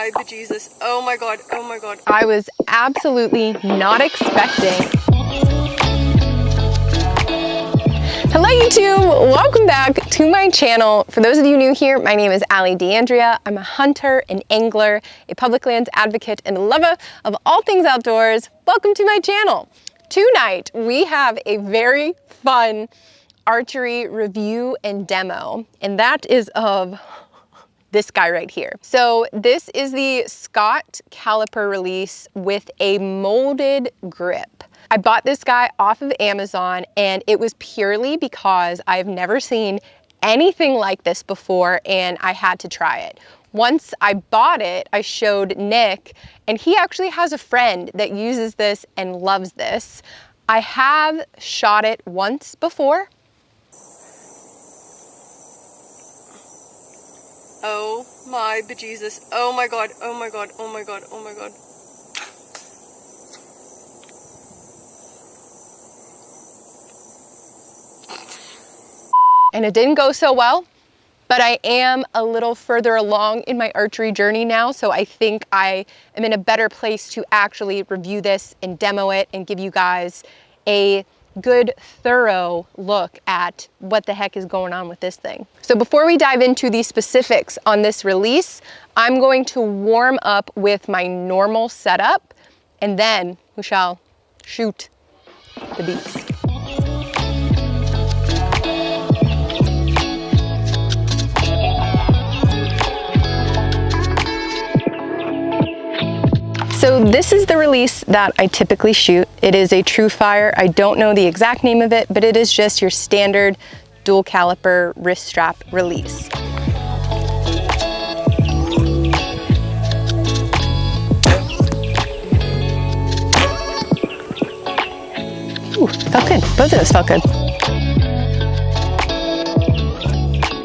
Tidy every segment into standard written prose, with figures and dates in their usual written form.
my bejesus. Oh my god, oh my god. I was absolutely not expecting. Hello YouTube, welcome back to my channel. For those of you new here, my name is Allie DeAndrea. I'm a hunter, an angler, a public lands advocate, and a lover of all things outdoors. Welcome to my channel. Tonight, we have a very fun archery review and demo, and that is of this guy right here. So this is the Scott Caliper release with a molded grip. I bought this guy off of Amazon, and it was purely because I've never seen anything like this before and I had to try it. Once I bought it, I showed Nick, and he actually has a friend that uses this and loves this. I have shot it once before. Oh my bejesus. Oh my god, oh my god, oh my god, oh my god. And it didn't go so well, but I am a little further along in my archery journey now, so I think I am in a better place to actually review this and demo it and give you guys a good, thorough look at what the heck is going on with this thing. So before we dive into the specifics on this release, I'm going to warm up with my normal setup, and then we shall shoot the beast. So this is the release that I typically shoot. It is a True Fire. I don't know the exact name of it, but it is just your standard dual caliper wrist strap release. Ooh, felt good. Both of those felt good.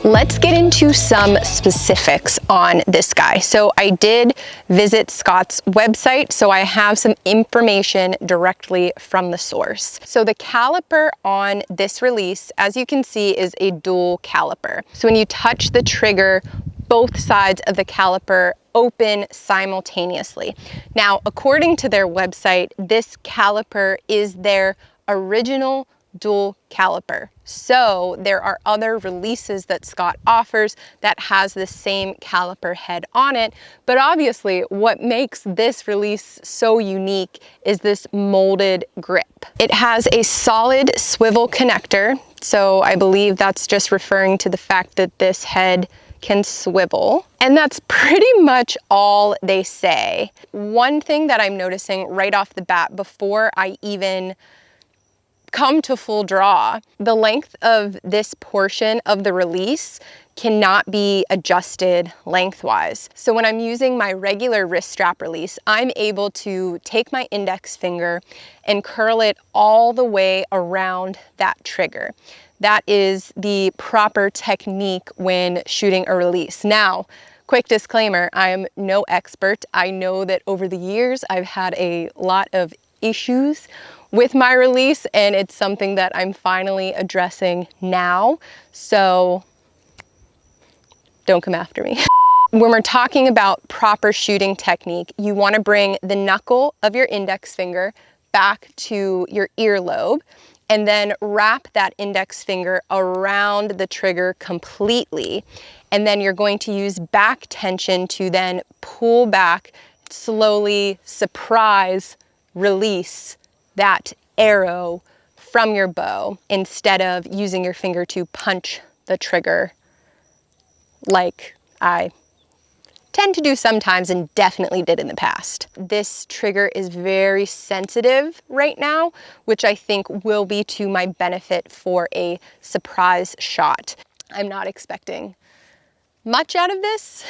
Let's get into some specifics on this guy. So I did visit Scott's website, so I have some information directly from the source. So the caliper on this release, as you can see, is a dual caliper. So when you touch the trigger, both sides of the caliper open simultaneously. Now, according to their website, this caliper is their original dual caliper. So there are other releases that Scott offers that has the same caliper head on it, but obviously what makes this release so unique is this molded grip. It has a solid swivel connector, so I believe that's just referring to the fact that this head can swivel, and that's pretty much all they say. One thing that I'm noticing right off the bat before I even come to full draw, the length of this portion of the release cannot be adjusted lengthwise. So when I'm using my regular wrist strap release, I'm able to take my index finger and curl it all the way around that trigger. That is the proper technique when shooting a release. Now, quick disclaimer, I am no expert. I know that over the years, I've had a lot of issues with my release, and it's something that I'm finally addressing now. So don't come after me. When we're talking about proper shooting technique, you want to bring the knuckle of your index finger back to your earlobe and then wrap that index finger around the trigger completely. And then you're going to use back tension to then pull back, slowly surprise release that arrow from your bow instead of using your finger to punch the trigger like I tend to do sometimes and definitely did in the past. This trigger is very sensitive right now, which I think will be to my benefit for a surprise shot. I'm not expecting much out of this.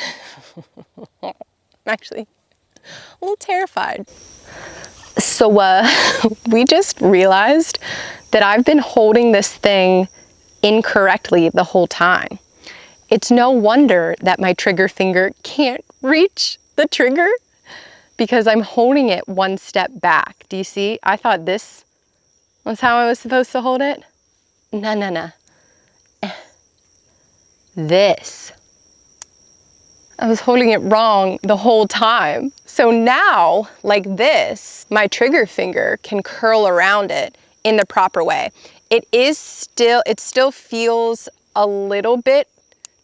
I'm actually a little terrified. So we just realized that I've been holding this thing incorrectly the whole time. It's no wonder that my trigger finger can't reach the trigger because I'm holding it one step back. Do you see? I thought this was how I was supposed to hold it. No. This. I was holding it wrong the whole time. So now, like this, my trigger finger can curl around it in the proper way. It still feels a little bit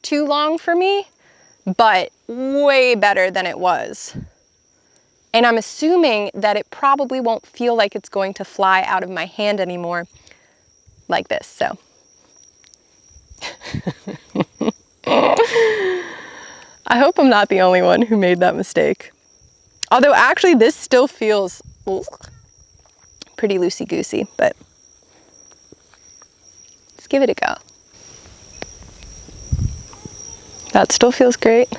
too long for me, but way better than it was. And I'm assuming that it probably won't feel like it's going to fly out of my hand anymore like this, so. I hope I'm not the only one who made that mistake. Although actually this still feels pretty loosey-goosey, but let's give it a go. That still feels great.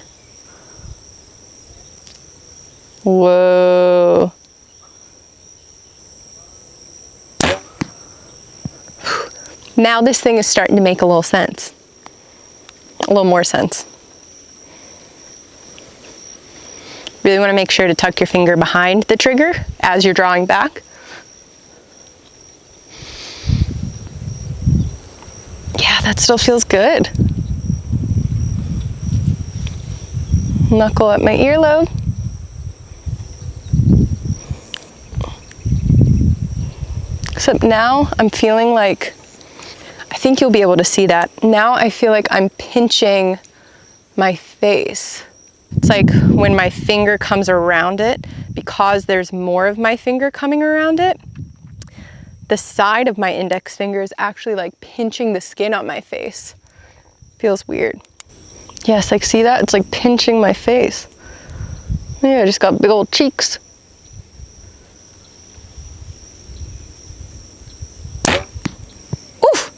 Whoa. Now this thing is starting to make a little sense. A little more sense. Really want to make sure to tuck your finger behind the trigger as you're drawing back. Yeah, that still feels good. Knuckle up my earlobe. Except now I'm feeling like, I think you'll be able to see that. Now I feel like I'm pinching my face. It's like when my finger comes around it, because there's more of my finger coming around it, the side of my index finger is actually like pinching the skin on my face. Feels weird. Yes, like see that? It's like pinching my face. Yeah, I just got big old cheeks. Oof!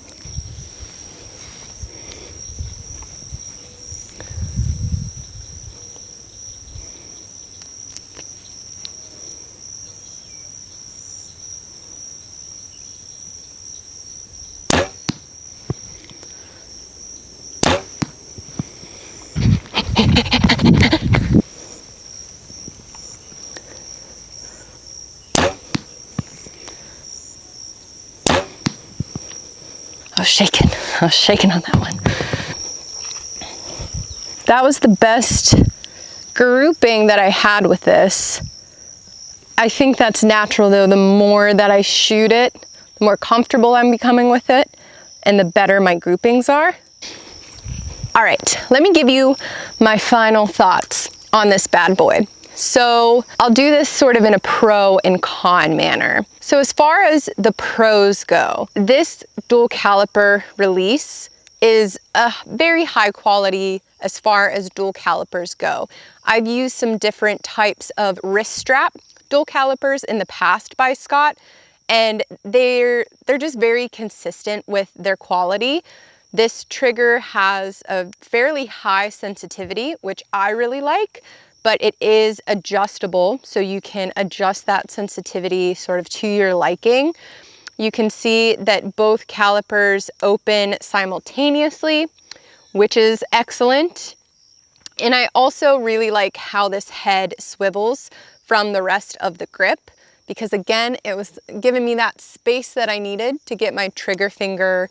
I was shaking on that one. That was the best grouping that I had with this. I think that's natural though. The more that I shoot it, the more comfortable I'm becoming with it, and the better my groupings are. All right, let me give you my final thoughts on this bad boy. So I'll do this sort of in a pro and con manner. So as far as the pros go, this dual caliper release is a very high quality as far as dual calipers go. I've used some different types of wrist strap dual calipers in the past by Scott, and they're just very consistent with their quality. This trigger has a fairly high sensitivity, which I really like, but it is adjustable, so you can adjust that sensitivity sort of to your liking. You can see that both calipers open simultaneously, which is excellent. And I also really like how this head swivels from the rest of the grip, because again, it was giving me that space that I needed to get my trigger finger,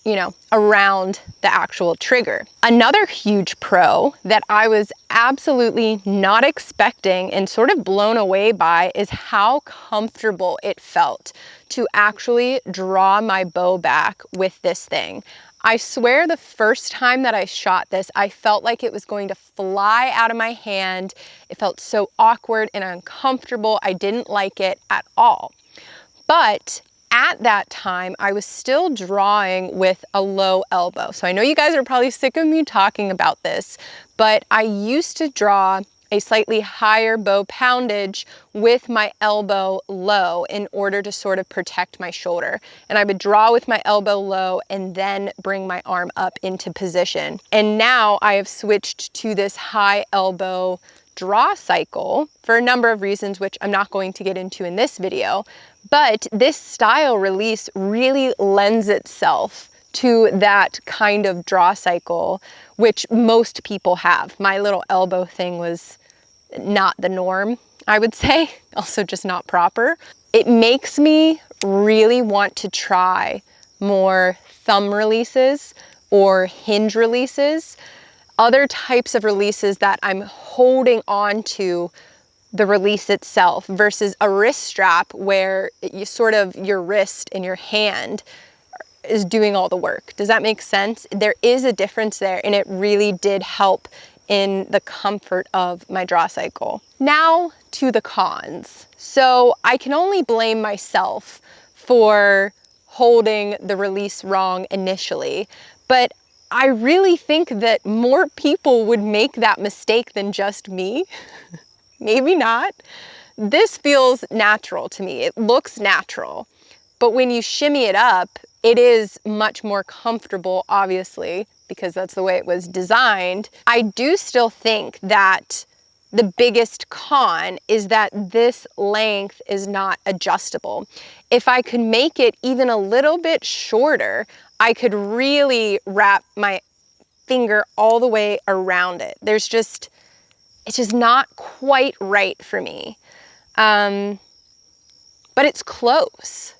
you know, around the actual trigger. Another huge pro that I was absolutely not expecting and sort of blown away by is how comfortable it felt to actually draw my bow back with this thing. I swear the first time that I shot this, I felt like it was going to fly out of my hand. It felt so awkward and uncomfortable. I didn't like it at all. But at that time, I was still drawing with a low elbow. So I know you guys are probably sick of me talking about this, but I used to draw a slightly higher bow poundage with my elbow low in order to sort of protect my shoulder. And I would draw with my elbow low and then bring my arm up into position. And now I have switched to this high elbow draw cycle for a number of reasons, which I'm not going to get into in this video. But this style release really lends itself to that kind of draw cycle, which most people have. My little elbow thing was not the norm, I would say, also just not proper. It makes me really want to try more thumb releases or hinge releases. other types of releases that I'm holding on to the release itself versus a wrist strap where you sort of your wrist and your hand is doing all the work. Does that make sense? There is a difference there, and it really did help in the comfort of my draw cycle. Now to the cons. So I can only blame myself for holding the release wrong initially, but I really think that more people would make that mistake than just me. Maybe not. This feels natural to me. It looks natural, but when you shimmy it up, it is much more comfortable, obviously, because that's the way it was designed. I do still think that the biggest con is that this length is not adjustable. If I could make it even a little bit shorter, I could really wrap my finger all the way around it. It's just not quite right for me. But it's close.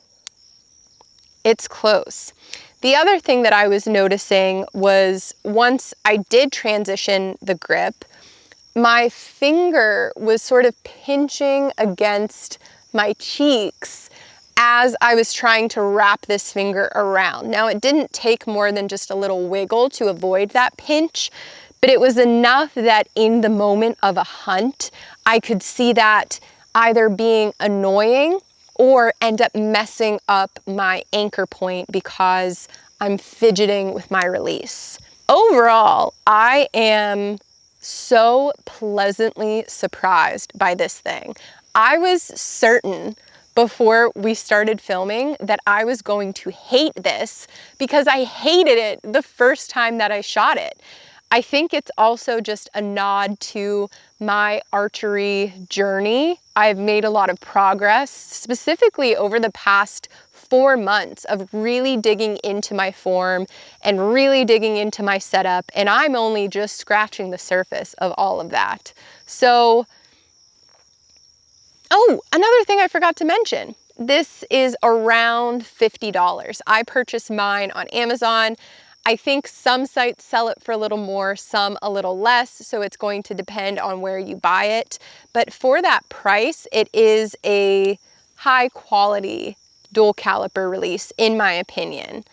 It's close. The other thing that I was noticing was once I did transition the grip, my finger was sort of pinching against my cheeks as I was trying to wrap this finger around. Now, it didn't take more than just a little wiggle to avoid that pinch, but it was enough that in the moment of a hunt, I could see that either being annoying or end up messing up my anchor point because I'm fidgeting with my release. Overall, I am so pleasantly surprised by this thing. I was certain before we started filming that I was going to hate this because I hated it the first time that I shot it. I think it's also just a nod to my archery journey. I've made a lot of progress, specifically over the past 4 months of really digging into my form and really digging into my setup, and I'm only just scratching the surface of all of that. So, oh, another thing I forgot to mention. This is around $50. I purchased mine on Amazon. I think some sites sell it for a little more, some a little less, so it's going to depend on where you buy it. But for that price, it is a high quality dual caliper release, in my opinion.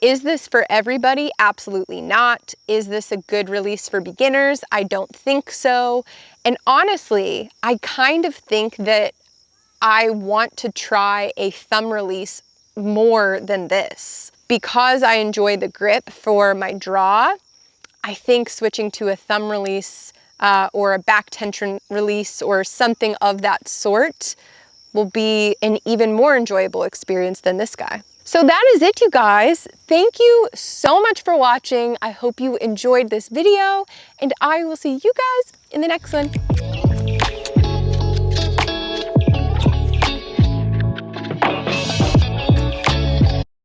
Is this for everybody? Absolutely not. Is this a good release for beginners? I don't think so. And honestly, I kind of think that I want to try a thumb release more than this. Because I enjoy the grip for my draw, I think switching to a thumb release or a back tension release or something of that sort will be an even more enjoyable experience than this guy. So that is it, you guys. Thank you so much for watching. I hope you enjoyed this video, and I will see you guys in the next one.